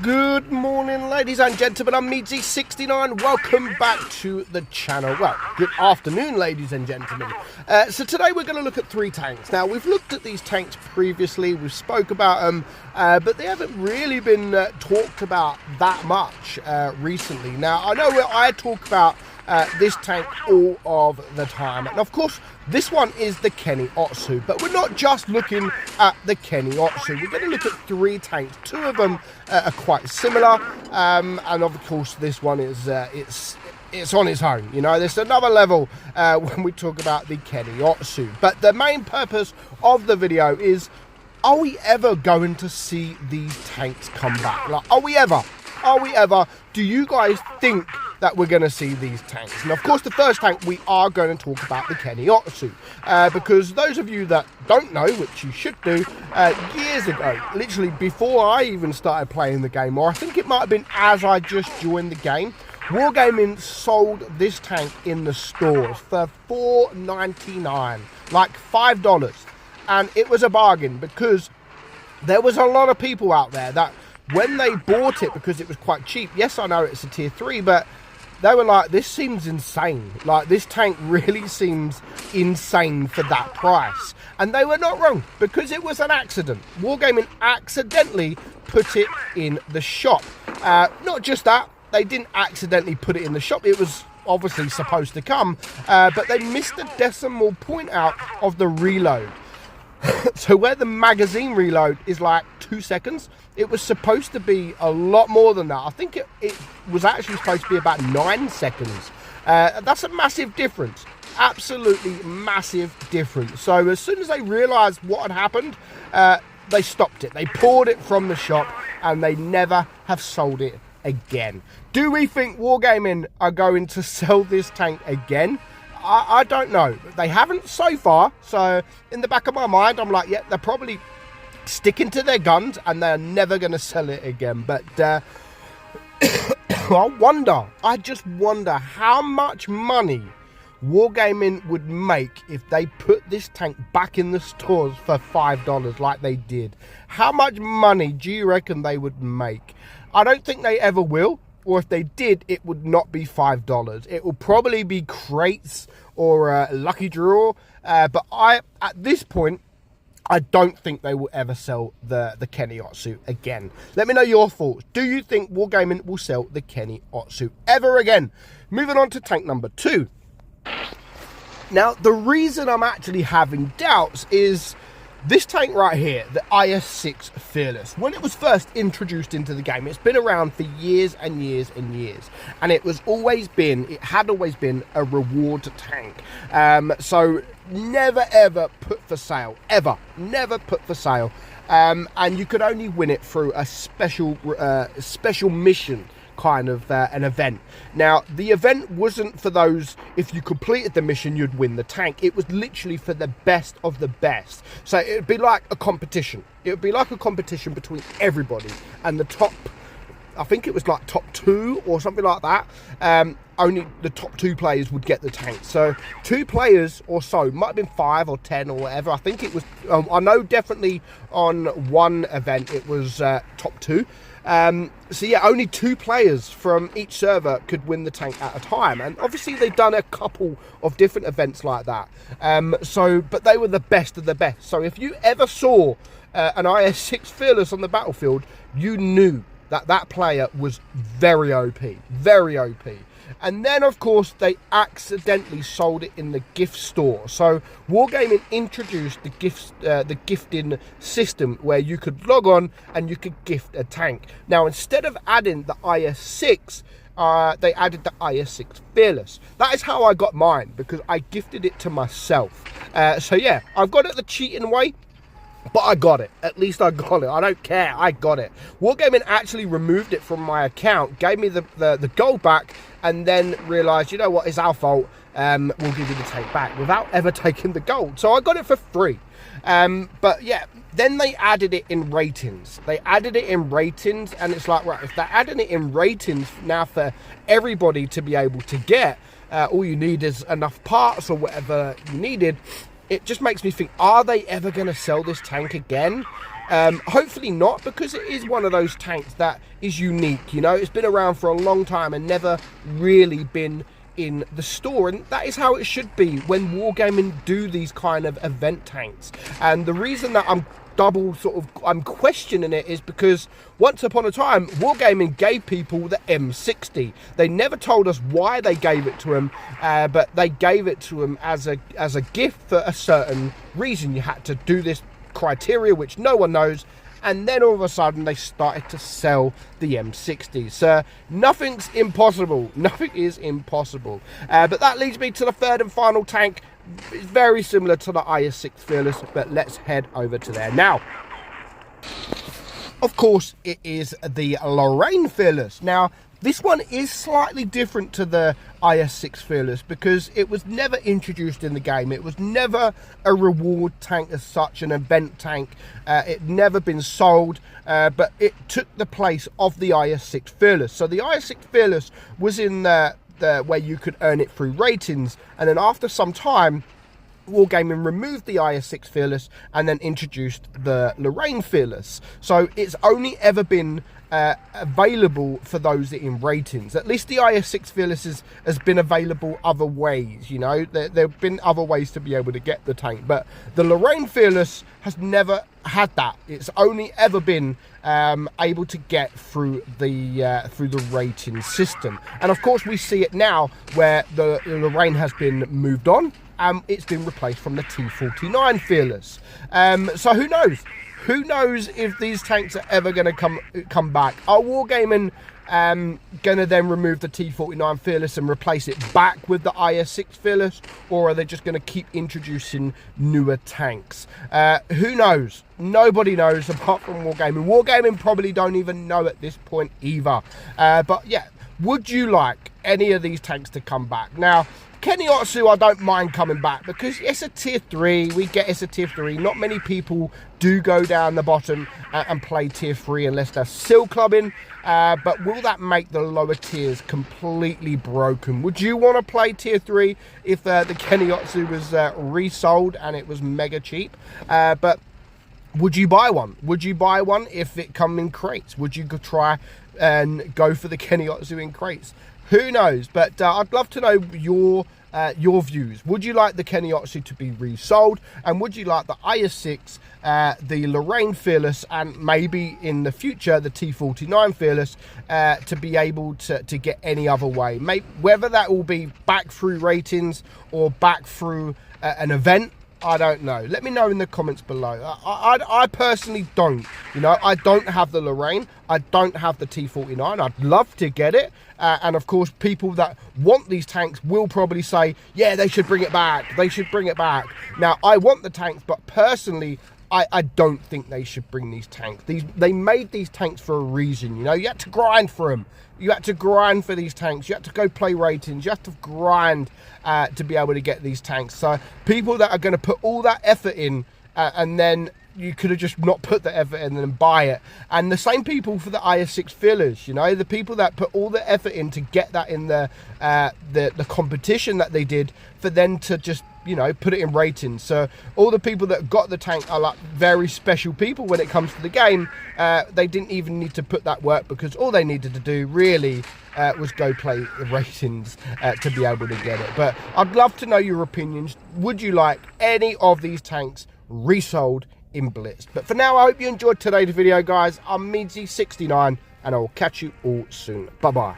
Good morning, ladies and gentlemen. I'm meadsyreplays. Welcome back to the channel. Well, good afternoon, ladies and gentlemen. So today we're going to look at three tanks. Now, we've looked at these tanks previously. We've spoke about them, but they haven't really been talked about that much recently. Now, I know I talk about this tank all of the time, and of course this one is the Kenny Otsu, but we're not just looking at the Kenny Otsu. We're going to look at three tanks. Two of them are quite similar, and of course this one is it's on its own. You know, there's another level when we talk about the Kenny Otsu, but the main purpose of the video is, are we ever going to see these tanks come back? Like, are we ever? Do you guys think that we're going to see these tanks? And of course, the first tank we are going to talk about the Kenny Otsu, because those of you that don't know, which you should do, years ago, literally before I even started playing the game, or I think it might have been as I just joined the game, Wargaming sold this tank in the stores for $4.99, like $5, and it was a bargain because there was a lot of people out there that, when they bought it, because it was quite cheap, yes, I know it's a tier 3, but they were like, this seems insane. Like, this tank really seems insane for that price. And they were not wrong, because it was an accident. Wargaming accidentally put it in the shop. Not just that, they didn't accidentally put it in the shop. It was obviously supposed to come, but they missed the decimal point out of the reload. So where the magazine reload is like 2 seconds, it was supposed to be a lot more than that. I think it was actually supposed to be about 9 seconds. That's a massive difference. Absolutely massive difference. So as soon as they realized what had happened, they stopped it. They pulled it from the shop and they never have sold it again. Do we think Wargaming are going to sell this tank again? I don't know. They haven't so far. So in the back of my mind, I'm like, yeah, they're probably sticking to their guns and they're never going to sell it again. But I just wonder how much money Wargaming would make if they put this tank back in the stores for $5 like they did. How much money do you reckon they would make? I don't think they ever will. Or if they did, it would not be $5. It will probably be crates or a lucky draw. But at this point, I don't think they will ever sell the Kenny Otsu again. Let me know your thoughts. Do you think Wargaming will sell the Kenny Otsu ever again? Moving on to tank number 2. Now, the reason I'm actually having doubts is this tank right here, the IS-6 Fearless. When it was first introduced into the game, it's been around for years and years and years. And it had always been a reward tank. So never ever put for sale, ever. Never put for sale. And you could only win it through a special mission kind of an event. Now, the event wasn't for those, if you completed the mission, you'd win the tank. It was literally for the best of the best. So it would be like a competition. It would be like a competition between everybody. And the top, I think it was like top 2 or something like that. Only the top 2 players would get the tank. So 2 players or so, might have been 5 or 10 or whatever. I think it was, I know definitely on one event it was top 2. So yeah, only 2 players from each server could win the tank at a time, and obviously they've done a couple of different events like that. But they were the best of the best. So if you ever saw an IS-6 Fearless on the battlefield, you knew that that player was very OP, very OP. And then, of course, they accidentally sold it in the gift store. So Wargaming introduced the gifting system where you could log on and you could gift a tank. Now, instead of adding the IS-6, they added the IS-6 Fearless. That is how I got mine, because I gifted it to myself. So yeah, I've got it the cheating way, but I got it. At least I got it. I don't care. I got it. Wargaming actually removed it from my account, gave me the gold back, and then realised, you know what, it's our fault. We'll give you the tank back without ever taking the gold. So I got it for free. But yeah, then they added it in ratings. They added it in ratings, and it's like, right, if they're adding it in ratings now for everybody to be able to get, all you need is enough parts or whatever you needed. It just makes me think, are they ever going to sell this tank again? Hopefully not, because it is one of those tanks that is unique. You know, it's been around for a long time and never really been in the store, and that is how it should be when Wargaming do these kind of event tanks. And the reason that I'm questioning it is because once upon a time Wargaming gave people the M60. They never told us why they gave it to them, but they gave it to them as a gift for a certain reason. You had to do this criteria which no one knows, and then all of a sudden they started to sell the M60s. So nothing's impossible. Nothing is impossible. But that leads me to the third and final tank. It's very similar to the IS-6 Fearless, but let's head over to there now. Of course, it is the Lorraine Fearless. Now, this one is slightly different to the IS-6 Fearless because it was never introduced in the game. It was never a reward tank as such, an event tank. It never been sold, but it took the place of the IS-6 Fearless. So the IS-6 Fearless was in the where you could earn it through ratings, and then after some time Wargaming removed the IS-6 Fearless and then introduced the Lorraine Fearless. So it's only ever been available for those in ratings. At least the IS-6 Fearless has been available other ways. You know, there have been other ways to be able to get the tank, but the Lorraine Fearless has never had that. It's only ever been able to get through the rating system. And of course we see it now where the Lorraine has been moved on. It's been replaced from the T49 Fearless. So who knows? Who knows if these tanks are ever going to come back? Are Wargaming going to then remove the T49 Fearless and replace it back with the IS-6 Fearless? Or are they just going to keep introducing newer tanks? Who knows? Nobody knows apart from Wargaming. Wargaming probably don't even know at this point either. But yeah, would you like any of these tanks to come back? Now, Keniotsu, I don't mind coming back because it's a tier 3. We get it's a tier 3. Not many people do go down the bottom and play tier 3 unless they're seal clubbing. But will that make the lower tiers completely broken? Would you want to play tier 3 if the Keniotsu was resold and it was mega cheap? But would you buy one? Would you buy one if it come in crates? Would you try and go for the Keniotsu in crates? Who knows? But I'd love to know your views. Would you like the Keniotsu to be resold? And would you like the IS-6, the Lorraine Fearless, and maybe in the future the T49 Fearless to be able to get any other way? Whether that will be back through ratings or back through an event, I don't know. Let me know in the comments below. I personally don't. You know, I don't have the Lorraine. I don't have the T49. I'd love to get it. And of course, people that want these tanks will probably say, yeah, they should bring it back. They should bring it back. Now, I want the tanks, but personally, I don't think they should bring these tanks. They made these tanks for a reason. You know, you had to grind for them. You had to grind for these tanks. You had to go play ratings. You have to grind to be able to get these tanks. So people that are going to put all that effort in and then you could have just not put the effort in and then buy it. And the same people for the IS-6 Fearless, you know, the people that put all the effort in to get that in the competition that they did, for them to just, you know, put it in ratings. So all the people that got the tank are like very special people when it comes to the game. They didn't even need to put that work because all they needed to do really was go play the ratings to be able to get it. But I'd love to know your opinions. Would you like any of these tanks resold in Blitz? But for now, I hope you enjoyed today's video, guys. I'm meadsy69 and I will catch you all soon. Bye bye.